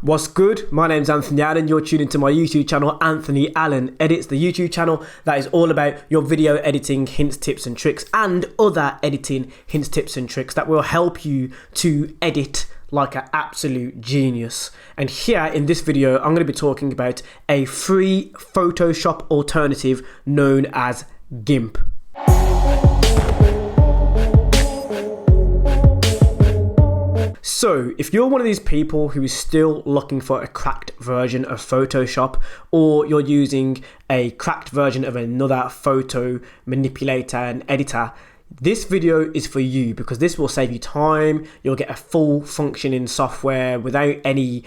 What's good? My name's Anthony Allen. You're tuned into my YouTube channel, Anthony Allen Edits, the YouTube channel that is all about your video editing hints, tips and tricks and other editing hints, tips and tricks that will help you to edit like an absolute genius. And here in this video, I'm going to be talking about a free Photoshop alternative known as GIMP. So, if you're one of these people who is still looking for a cracked version of Photoshop, or you're using a cracked version of another photo manipulator and editor, this video is for you because this will save you time. You'll get a full functioning software without any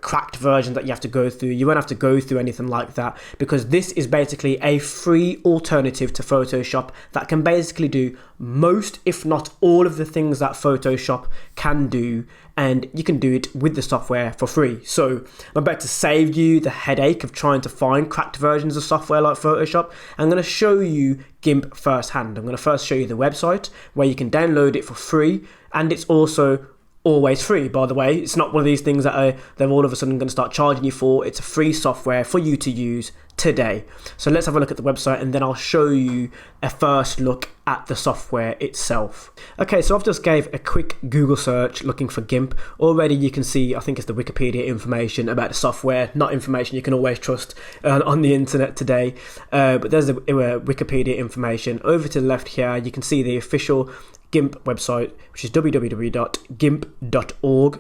cracked version that you have to go through. You won't have to go through anything like that because this is basically a free alternative to Photoshop that can basically do most, if not all, of the things that Photoshop can do, and you can do it with the software for free. So I'm about to save you the headache of trying to find cracked versions of software like Photoshop. I'm going to show you GIMP firsthand. I'm going to first show you the website where you can download it for free, and it's also always free, by the way. It's not one of these things that they're all of a sudden going to start charging you for. It's a free software for you to use today. So let's have a look at the website and then I'll show you a first look at the software itself. Okay, so I've just gave a quick Google search looking for GIMP. Already you can see, I think it's the Wikipedia information about the software, not information you can always trust on the internet today. But there's the Wikipedia information. Over to the left here, you can see the official GIMP website, which is www.gimp.org.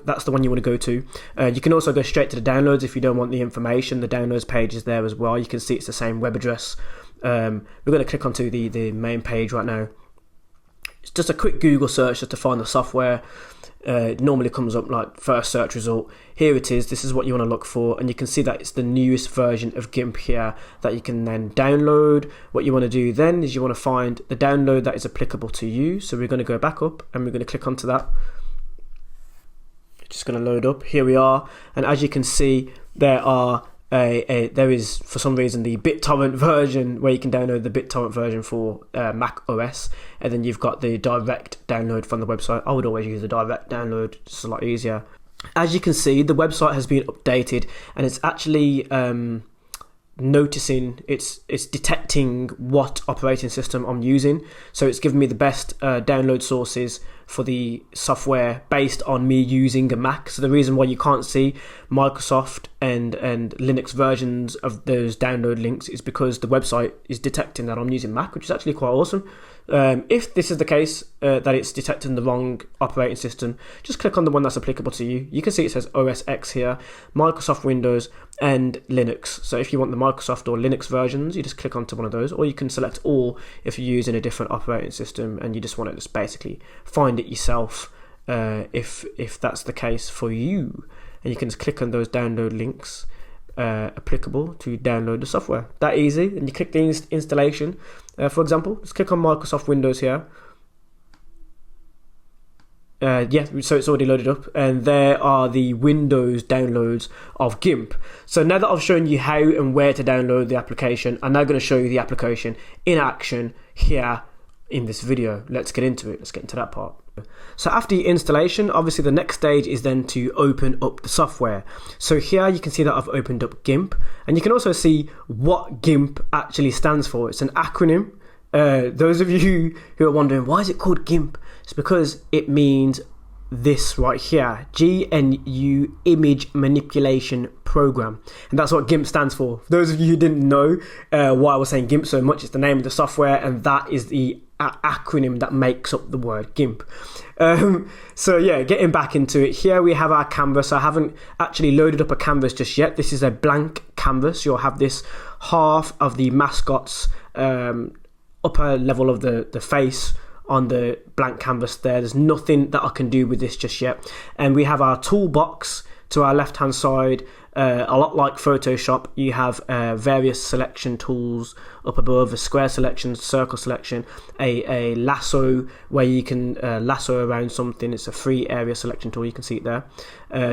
That's the one you want to go to. You can also go straight to the downloads if you don't want the information. The downloads page is there as well. You can see it's the same web address. We're going to click onto the main page right now. It's just a quick Google search just to find the software. It normally comes up like first search result. Here it is. This is what you want to look for, and you can see that it's the newest version of GIMP here that you can then download. What you want to do then is you want to find the download that is applicable to you. So we're going to go back up and we're going to click onto that. It's just going to load up. Here we are, and as you can see, there is for some reason the BitTorrent version where you can download the BitTorrent version for Mac OS, and then you've got the direct download from the website. I would always use the direct download, it's a lot easier. As you can see, the website has been updated and it's actually noticing, it's detecting what operating system I'm using. So it's giving me the best download sources for the software based on me using a Mac. So the reason why you can't see Microsoft and Linux versions of those download links is because the website is detecting that I'm using Mac, which is actually quite awesome. If this is the case, that it's detecting the wrong operating system, just click on the one that's applicable to you. You can see it says OS X here, Microsoft Windows and Linux. So if you want the Microsoft or Linux versions, you just click onto one of those, or you can select all if you're using a different operating system and you just want to just basically find it yourself, if that's the case for you. And you can just click on those download links applicable to download the software. That easy. And you click the installation. For example, just click on Microsoft Windows here. So it's already loaded up, and there are the Windows downloads of GIMP. So now that I've shown you how and where to download the application, I'm now going to show you the application in action here in this video. Let's get into it. Let's get into that part. So after the installation, obviously the next stage is then to open up the software. So here you can see that I've opened up GIMP, and you can also see what GIMP actually stands for. It's an acronym. Those of you who are wondering, why is it called GIMP? It's because it means this right here, GNU Image Manipulation Program, and that's what GIMP stands for. For those of you who didn't know why I was saying GIMP so much, it's the name of the software, and that is the acronym that makes up the word GIMP. So yeah, getting back into it, here we have our canvas. I haven't actually loaded up a canvas just yet. This is a blank canvas. You'll have this half of the mascot's upper level of the face on the blank canvas there. There's nothing that I can do with this just yet. And we have our toolbox to our left hand side, A lot like Photoshop, you have various selection tools up above: a square selection, circle selection, a lasso where you can lasso around something. It's a free area selection tool, you can see it there.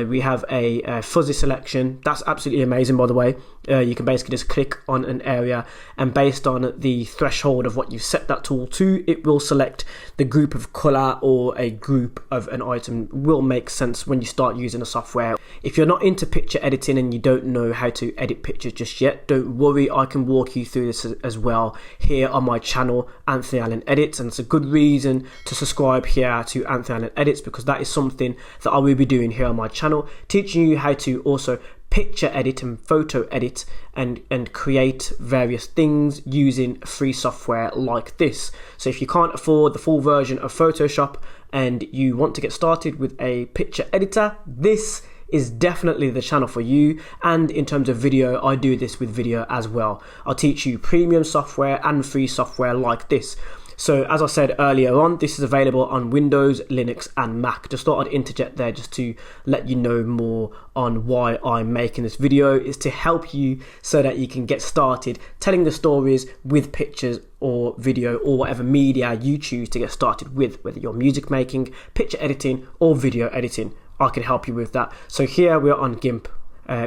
We have a fuzzy selection. That's absolutely amazing, by the way. You can basically just click on an area, and based on the threshold of what you've set that tool to, it will select the group of color or a group of an item. Will make sense when you start using the software. If you're not into picture editing and you don't know how to edit pictures just yet, don't worry, I can walk you through this as well here on my channel, AnthonyAllenEdits, and it's a good reason to subscribe here to AnthonyAllenEdits, because that is something that I will be doing here on my channel, teaching you how to also picture edit and photo edit and create various things using free software like this. So if you can't afford the full version of Photoshop and you want to get started with a picture editor, this is definitely the channel for you. And in terms of video, I do this with video as well. I'll teach you premium software and free software like this. So as I said earlier on, this is available on Windows, Linux and Mac. Just thought I'd interject there just to let you know more on why I'm making this video. Is to help you so that you can get started telling the stories with pictures or video or whatever media you choose to get started with, whether you're music making, picture editing or video editing. I can help you with that. So here we're on GIMP,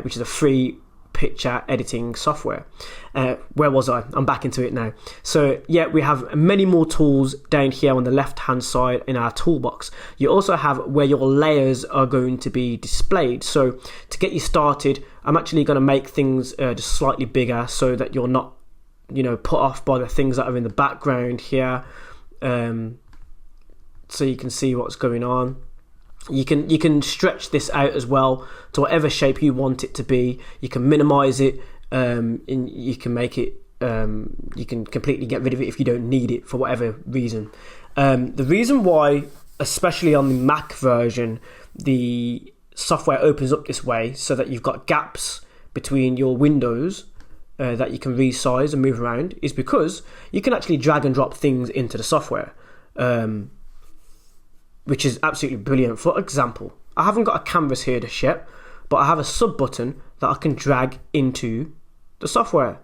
which is a free picture editing software. Where was I? I'm back into it now. So yeah, we have many more tools down here on the left hand side in our toolbox. You also have where your layers are going to be displayed. So to get you started, I'm actually going to make things just slightly bigger so that you're not, put off by the things that are in the background here. So you can see what's going on. You can stretch this out as well to whatever shape you want it to be. You can minimize it, and you can make it, you can completely get rid of it if you don't need it for whatever reason. The reason why, especially on the Mac version, the software opens up this way so that you've got gaps between your windows that you can resize and move around, is because you can actually drag and drop things into the software. Which is absolutely brilliant. For example, I haven't got a canvas here just yet, but I have a sub button that I can drag into the software.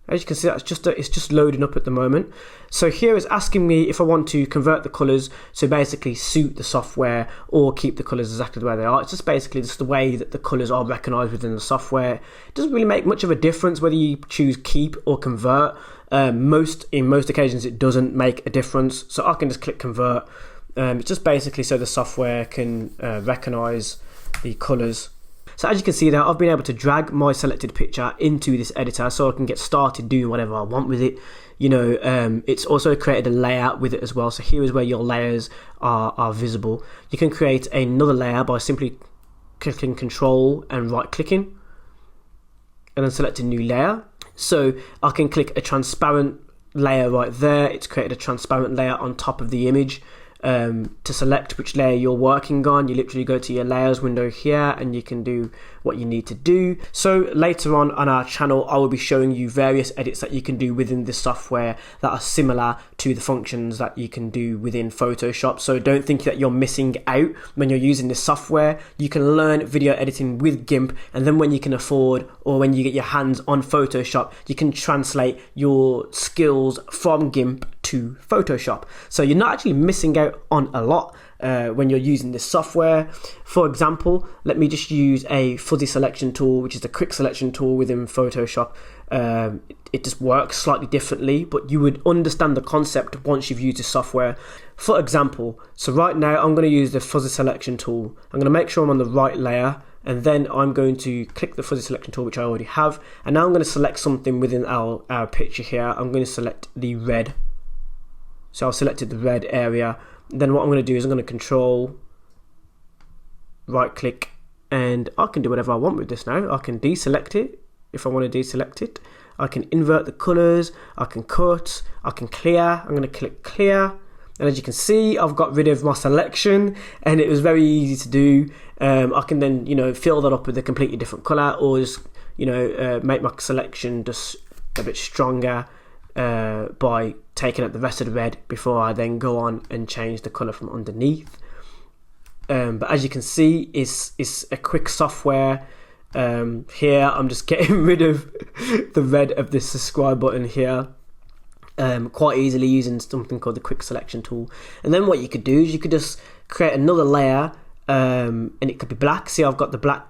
As you can see, it's just loading up at the moment. So here it's asking me if I want to convert the colors to basically suit the software or keep the colors exactly the way they are. It's just basically just the way that the colors are recognized within the software. It doesn't really make much of a difference whether you choose keep or convert. In most occasions it doesn't make a difference, so I can just click convert. It's just basically so the software can recognize the colors. So as you can see there, I've been able to drag my selected picture into this editor so I can get started doing whatever I want with it. It's also created a layout with it as well. So here is where your layers are visible. You can create another layer by simply clicking Control and right clicking and then select a new layer. So I can click a transparent layer right there. It's created a transparent layer on top of the image. To select which layer you're working on, you literally go to your layers window here and you can do what you need to do. So later on our channel, I will be showing you various edits that you can do within this software that are similar to the functions that you can do within Photoshop. So don't think that you're missing out when you're using this software. You can learn video editing with GIMP, and then when you can afford or when you get your hands on Photoshop, you can translate your skills from GIMP to Photoshop. So you're not actually missing out on a lot when you're using this software. For example, let me just use a fuzzy selection tool, which is a quick selection tool within Photoshop. It just works slightly differently, but you would understand the concept once you've used the software. For example, so right now I'm going to use the fuzzy selection tool. I'm going to make sure I'm on the right layer, and then I'm going to click the fuzzy selection tool, which I already have, and now I'm going to select something within our picture here. I'm going to select the red. So I've selected the red area. Then what I'm going to do is I'm going to Control, right click, and I can do whatever I want with this now. I can deselect it if I want to deselect it. I can invert the colors, I can cut, I can clear. I'm going to click clear. And as you can see, I've got rid of my selection, and it was very easy to do. I can then, fill that up with a completely different color, or just, make my selection just a bit stronger by taking out the rest of the red before I then go on and change the color from underneath. but as you can see, it's a quick software. Here I'm just getting rid of the red of this subscribe button here, quite easily using something called the quick selection tool. And then what you could do is you could just create another layer, and it could be black. See, I've got the black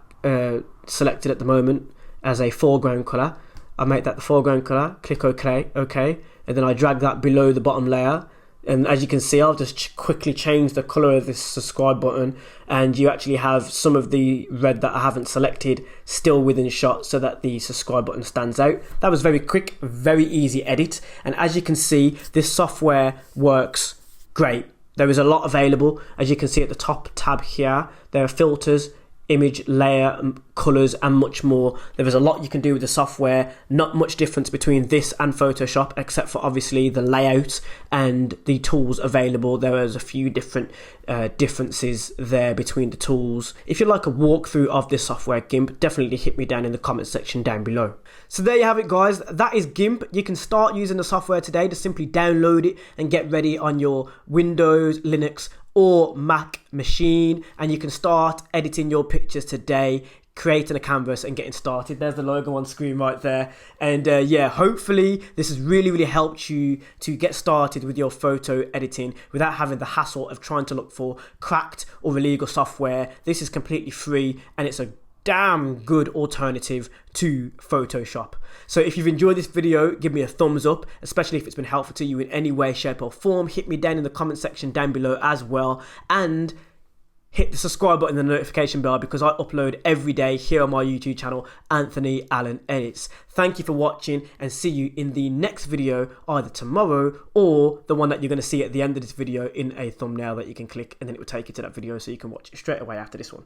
selected at the moment as a foreground color. I make that the foreground color, click OK, and then I drag that below the bottom layer. And as you can see, I'll just quickly change the color of this subscribe button, and you actually have some of the red that I haven't selected still within shot, so that the subscribe button stands out. That was very quick, very easy edit. And as you can see, this software works great. There is a lot available. As you can see at the top tab here, there are filters, image, layer, colors, and much more. There is a lot you can do with the software. Not much difference between this and Photoshop, except for obviously the layout and the tools available. There is a few different differences there between the tools. If you'd like a walkthrough of this software, GIMP, definitely hit me down in the comment section down below. So there you have it, guys. That is GIMP. You can start using the software today. Just simply download it and get ready on your Windows, Linux, or Mac machine, and you can start editing your pictures today, creating a canvas and getting started. There's the logo on screen right there. And yeah, hopefully this has really helped you to get started with your photo editing without having the hassle of trying to look for cracked or illegal software. This is completely free, and it's a damn good alternative to Photoshop. So if you've enjoyed this video, give me a thumbs up, especially if it's been helpful to you in any way, shape or form. Hit me down in the comment section down below as well, and hit the subscribe button and the notification bell, because I upload every day here on my YouTube channel, Anthony Allen Edits. Thank you for watching, and see you in the next video, either tomorrow or the one that you're going to see at the end of this video in a thumbnail that you can click, and then it will take you to that video so you can watch it straight away after this one.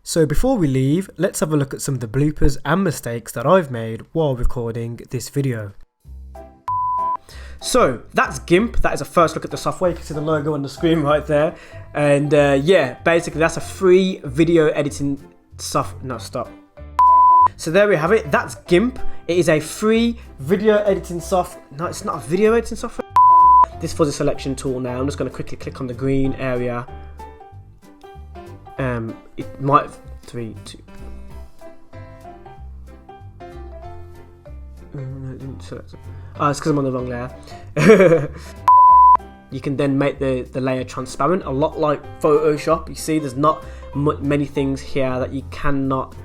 So before we leave, let's have a look at some of the bloopers and mistakes that I've made while recording this video. So that's GIMP. That is a first look at the software. You can see the logo on the screen right there. And yeah, basically that's a free video editing software. No, stop. So there we have it. That's GIMP. It is a free video editing software. No, it's not a video editing software. This fuzzy selection tool now. I'm just going to quickly click on the green area. It might 3, 2. No, it didn't select it. Oh, it's because I'm on the wrong layer. You can then make the layer transparent, a lot like Photoshop. You see, there's not many things here that you cannot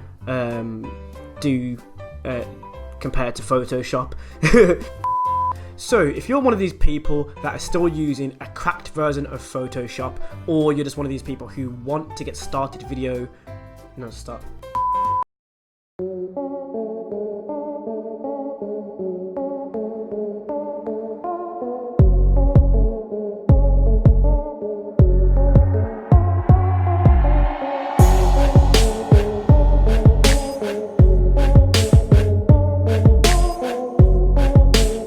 do compared to Photoshop. So if you're one of these people that are still using a cracked version of Photoshop, or you're just one of these people who want to get started video, no, stop.